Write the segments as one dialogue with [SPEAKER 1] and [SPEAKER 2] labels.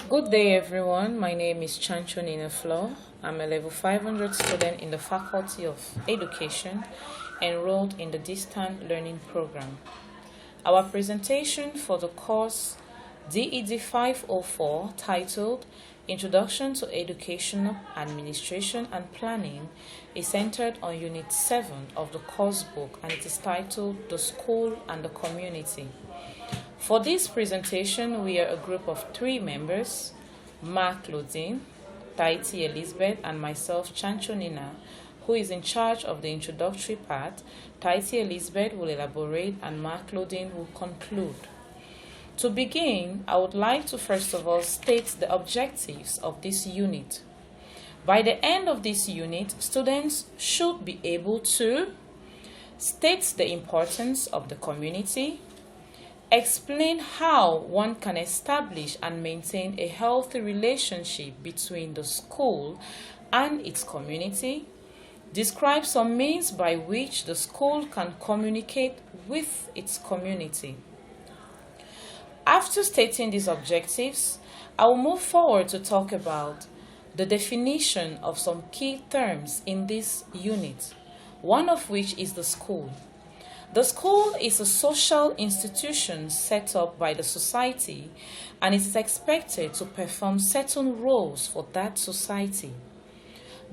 [SPEAKER 1] Good day, everyone. My name is Nchancho Flore. I'm a level 500 student in the Faculty of Education enrolled in the Distant Learning Program. Our presentation for the course DED504 titled Introduction to Educational Administration and Planning is centered on Unit 7 of the course book, and it is titled The School and the Community. For this presentation, we are a group of 3 members, Claudine, Taiti, Eliseberth, and myself, Nchancho, who is in charge of the introductory part. Taiti Eliseberth will elaborate, and Claudine will conclude. To begin, I would like to first of all state the objectives of this unit. By the end of this unit, students should be able to state the importance of the community, explain how one can establish and maintain a healthy relationship between the school and its community, describe some means by which the school can communicate with its community. After stating these objectives, I will move forward to talk about the definition of some key terms in this unit, one of which is the school. The school is a social institution set up by the society, and it is expected to perform certain roles for that society.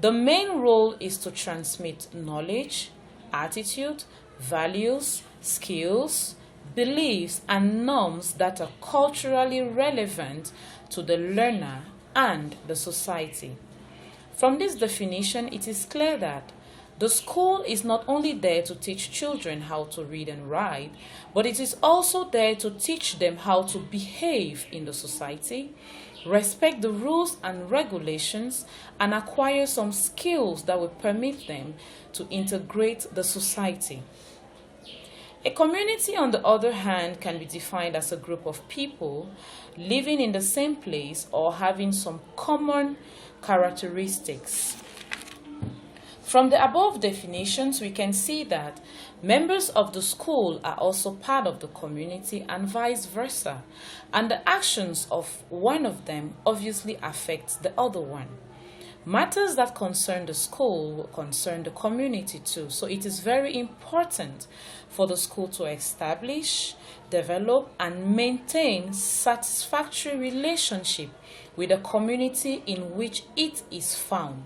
[SPEAKER 1] The main role is to transmit knowledge, attitude, values, skills, beliefs, and norms that are culturally relevant to the learner and the society. From this definition, it is clear that the school is not only there to teach children how to read and write, but it is also there to teach them how to behave in the society, respect the rules and regulations, and acquire some skills that will permit them to integrate the society. A community, on the other hand, can be defined as a group of people living in the same place or having some common characteristics. From the above definitions, we can see that members of the school are also part of the community and vice versa, and the actions of one of them obviously affect the other one. Matters that concern the school will concern the community too, so it is very important for the school to establish, develop, and maintain satisfactory relationship with the community in which it is found.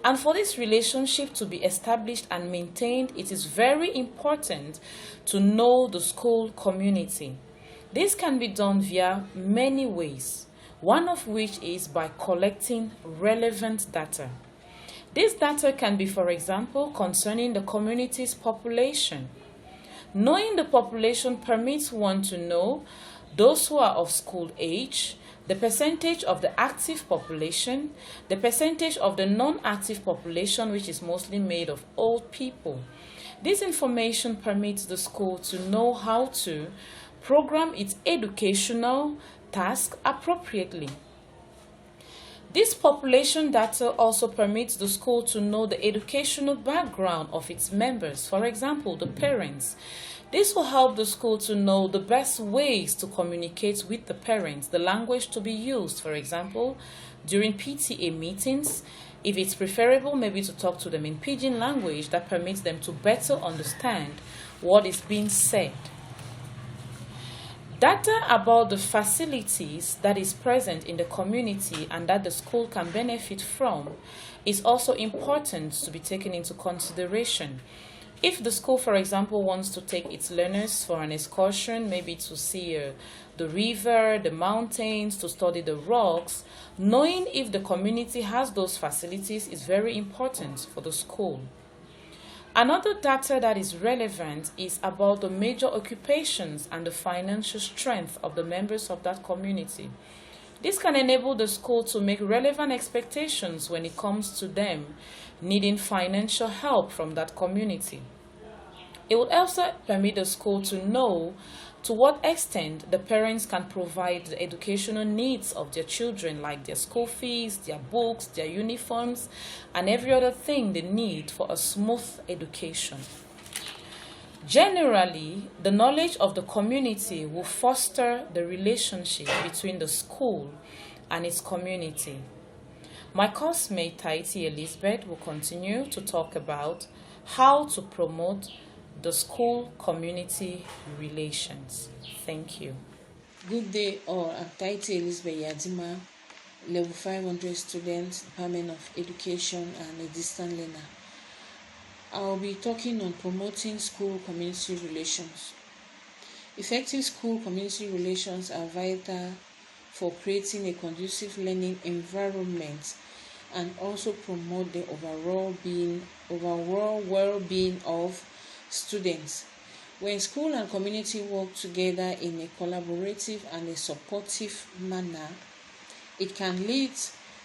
[SPEAKER 1] And for this relationship to be established and maintained, it is very important to know the school community. This can be done via many ways, one of which is by collecting relevant data. This data can be, for example, concerning the community's population. Knowing the population permits one to know those who are of school age, the percentage of the active population, the percentage of the non-active population, which is mostly made of old people. This information permits the school to know how to program its educational task appropriately. This population data also permits the school to know the educational background of its members, for example, the parents. This will help the school to know the best ways to communicate with the parents, the language to be used, for example, during PTA meetings. If it's preferable, maybe to talk to them in pidgin language that permits them to better understand what is being said. Data about the facilities that is present in the community and that the school can benefit from is also important to be taken into consideration. If the school, for example, wants to take its learners for an excursion, maybe to see the river, the mountains, to study the rocks, knowing if the community has those facilities is very important for the school. Another data that is relevant is about the major occupations and the financial strength of the members of that community. This can enable the school to make relevant expectations when it comes to them needing financial help from that community. It would also permit the school to know to what extent the parents can provide the educational needs of their children, like their school fees, their books, their uniforms, and every other thing they need for a smooth education. Generally, the knowledge of the community will foster the relationship between the school and its community. My coursemate Taiti Eliseberth will continue to talk about how to promote the school community relations. Thank you.
[SPEAKER 2] Good day all. I'm Taiti Eliseberth Yadima, level 500 student, Department of Education and a distant learner. I'll be talking on promoting school community relations. Effective school community relations are vital for creating a conducive learning environment and also promote the overall well-being of students. When school and community work together in a collaborative and a supportive manner, it can lead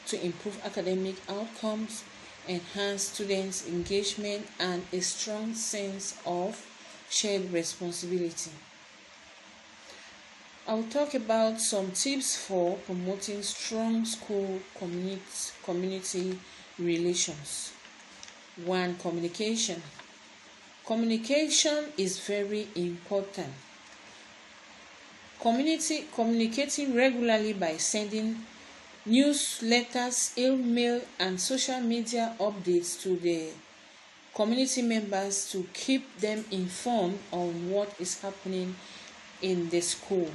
[SPEAKER 2] to improved academic outcomes, enhance students' engagement, and a strong sense of shared responsibility. I will talk about some tips for promoting strong school community relations. 1. Communication. Communication is very important. Communicating regularly by sending newsletters, email, and social media updates to the community members to keep them informed on what is happening in the school,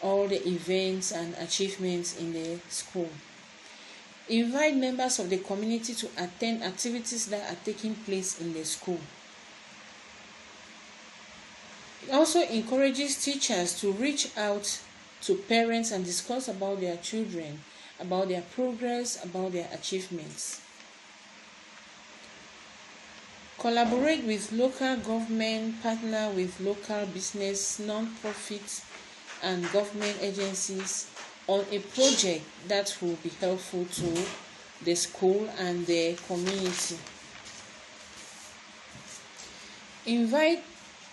[SPEAKER 2] all the events and achievements in the school. Invite members of the community to attend activities that are taking place in the school. It also encourages teachers to reach out to parents and discuss about their children, about their progress, about their achievements. Collaborate with local government, partner with local business, non-profit, and government agencies on a project that will be helpful to the school and the community. Invite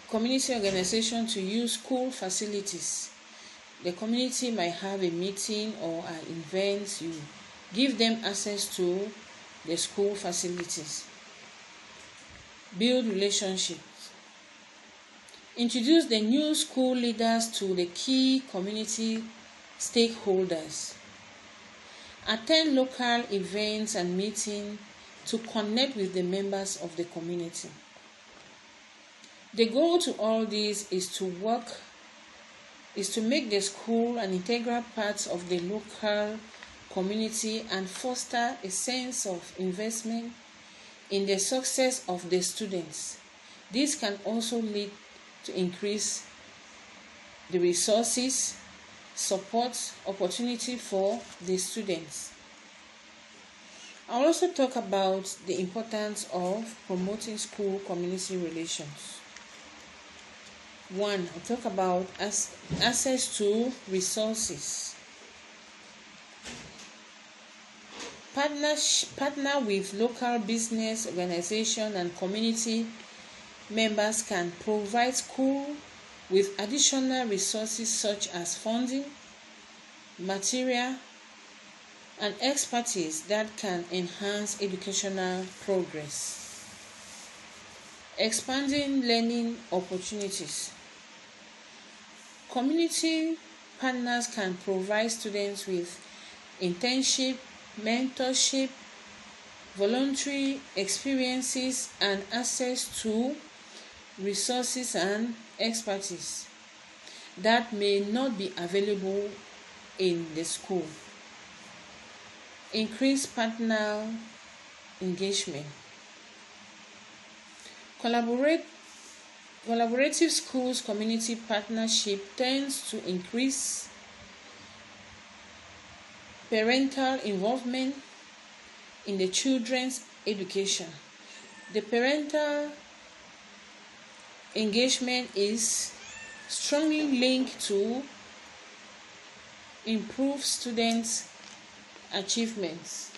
[SPEAKER 2] community organizations to use school facilities. The community might have a meeting or an event. You give them access to the school facilities. Build relationships. Introduce the new school leaders to the key community stakeholders. Attend local events and meetings to connect with the members of the community. The goal to all this is to make the school an integral part of the local community and foster a sense of investment in the success of the students. This can also lead to increase the resources, support, opportunity for the students. I'll also talk about the importance of promoting school community relations. 1. I'll talk about access to resources. Partner with local business organizations and community members can provide school with additional resources such as funding, material, and expertise that can enhance educational progress. Expanding learning opportunities. Community partners can provide students with internship, mentorship, voluntary experiences, and access to resources and expertise that may not be available in the school. Increase partner engagement. Collaborative schools community partnership tends to increase parental involvement in the children's education. The parental engagement is strongly linked to improve students' achievements,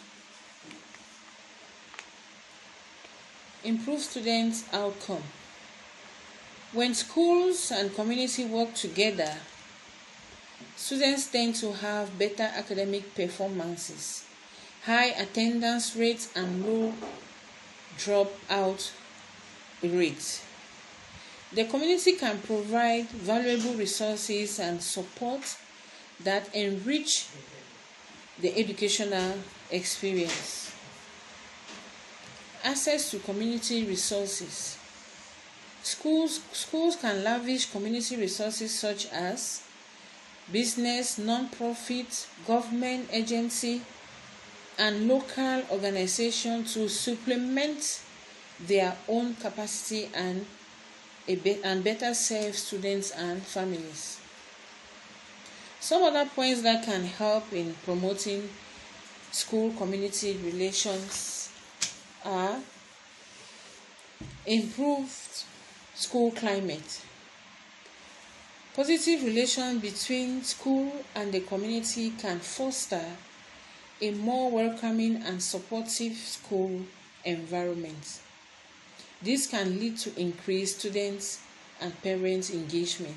[SPEAKER 2] improve students' outcome. When schools and community work together, students tend to have better academic performances, high attendance rates, and low dropout rates. The community can provide valuable resources and support that enrich the educational experience. Access to community resources. Schools can lavish community resources such as business, non-profit, government agency, and local organization to supplement their own capacity and better serve students and families. Some other points that can help in promoting school community relations are improved school climate. Positive relations between school and the community can foster a more welcoming and supportive school environment. This can lead to increased students and parents' engagement.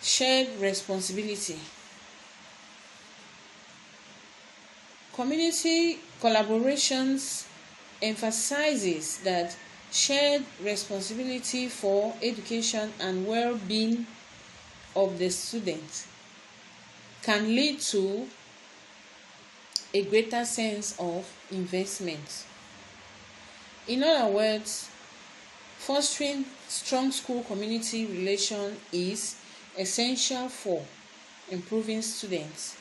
[SPEAKER 2] Shared responsibility. Community collaborations emphasizes that shared responsibility for education and well-being of the student can lead to a greater sense of investment. In other words, fostering strong school community relation is essential for improving students,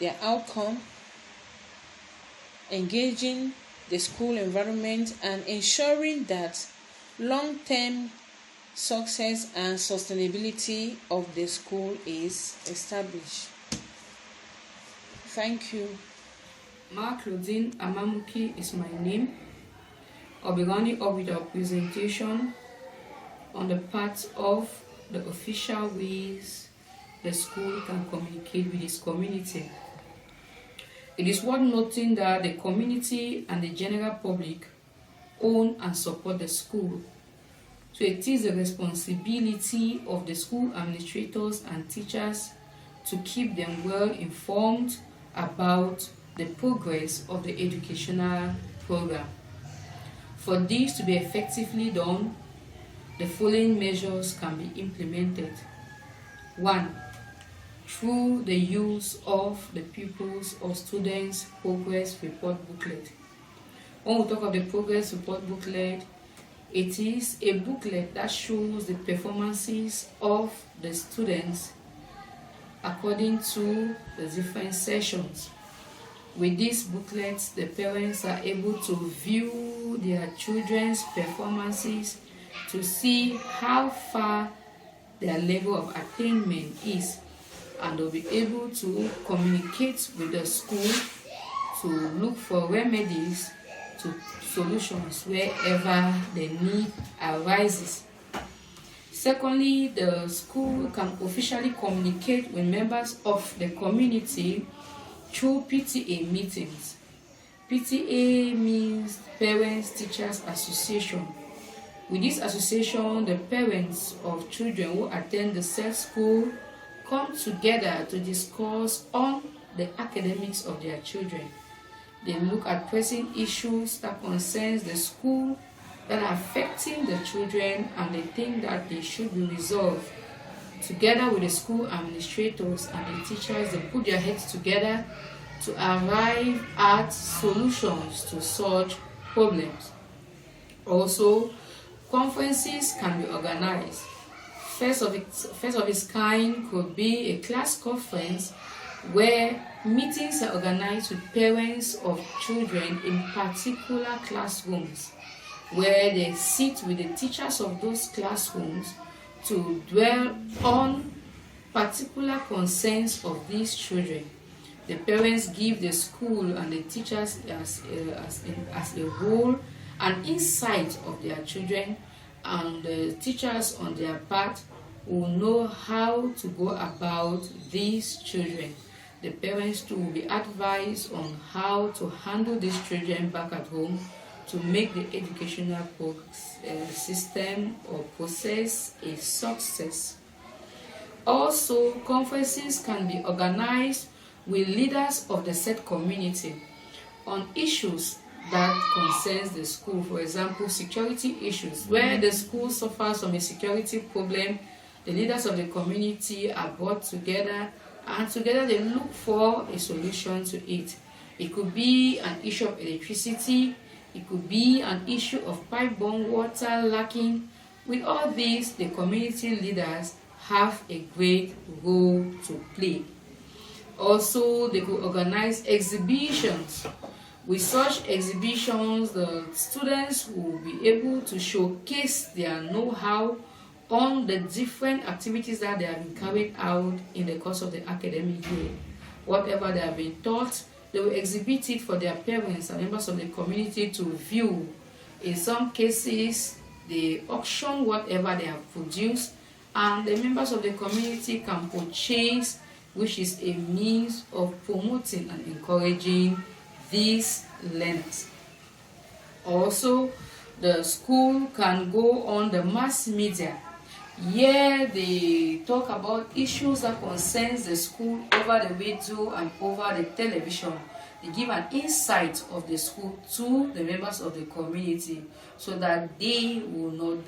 [SPEAKER 2] their outcome, engaging the school environment, and ensuring that long-term success and sustainability of the school is established. Thank you.
[SPEAKER 3] Claudine Amamuki is my name. I'll be running up with our presentation on the part of the official ways the school can communicate with its community. It is worth noting that the community and the general public own and support the school. So it is the responsibility of the school administrators and teachers to keep them well informed about the progress of the educational program. For this to be effectively done, the following measures can be implemented. 1. Through the use of the pupils' or students' progress report booklet. When we talk of the progress report booklet, it is a booklet that shows the performances of the students according to the different sessions. With these booklets, the parents are able to view their children's performances to see how far their level of attainment is, and they'll be able to communicate with the school to look for remedies to solutions wherever the need arises. Secondly, the school can officially communicate with members of the community through PTA meetings. PTA means Parents Teachers Association. With this association, the parents of children who attend the said school come together to discuss on the academics of their children. They look at pressing issues that concerns the school that are affecting the children, and they think that they should be resolved. Together with the school administrators and the teachers, they put their heads together to arrive at solutions to such problems. Also, conferences can be organized. First of its kind could be a class conference where meetings are organized with parents of children in particular classrooms, where they sit with the teachers of those classrooms to dwell on particular concerns of these children. The parents give the school and the teachers as a whole an insight of their children, and the teachers on their part will know how to go about these children. The parents too will be advised on how to handle these children back at home to make the educational system or process a success. Also, conferences can be organized with leaders of the said community on issues that concerns the school. For example, security issues. Where the school suffers from a security problem, the leaders of the community are brought together, and together they look for a solution to it. It could be an issue of electricity, it could be an issue of pipe-borne water lacking. With all this, the community leaders have a great role to play. Also, they could organize exhibitions. With such exhibitions, the students will be able to showcase their know-how on the different activities that they have been carried out in the course of the academic year. Whatever they have been taught, they will exhibit it for their parents and members of the community to view. In some cases, they auction whatever they have produced, and the members of the community can purchase, which is a means of promoting and encouraging these learners. Also, the school can go on the mass media. Here they talk about issues that concerns the school over the radio and over the television. They give an insight of the school to the members of the community so that they will not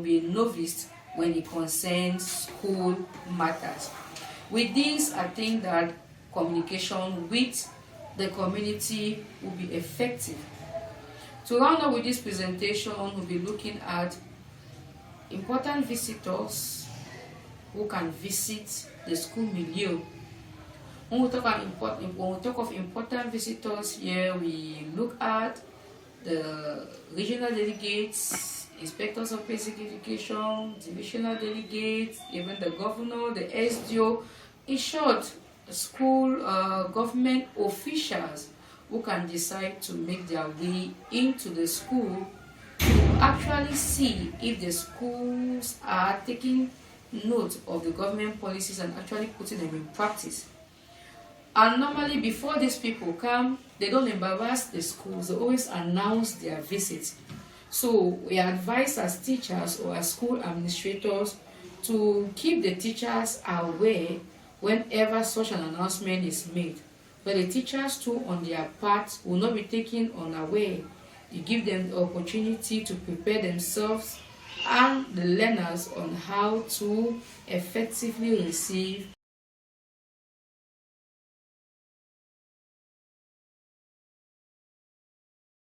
[SPEAKER 3] be a novice when it concerns school matters. With this, I think that communication with the community will be effective. To round up with this presentation, we'll be looking at important visitors who can visit the school milieu. When we talk of important visitors here, we look at the regional delegates, inspectors of basic education, divisional delegates, even the governor, the SDO. In short, school government officials who can decide to make their way into the school to actually see if the schools are taking note of the government policies and actually putting them in practice. And normally before these people come, they don't embarrass the schools, they always announce their visits. So we advise as teachers or as school administrators to keep the teachers aware whenever such an announcement is made. But the teachers too on their part will not be taken unaware. You give them the opportunity to prepare themselves and the learners on how to effectively receive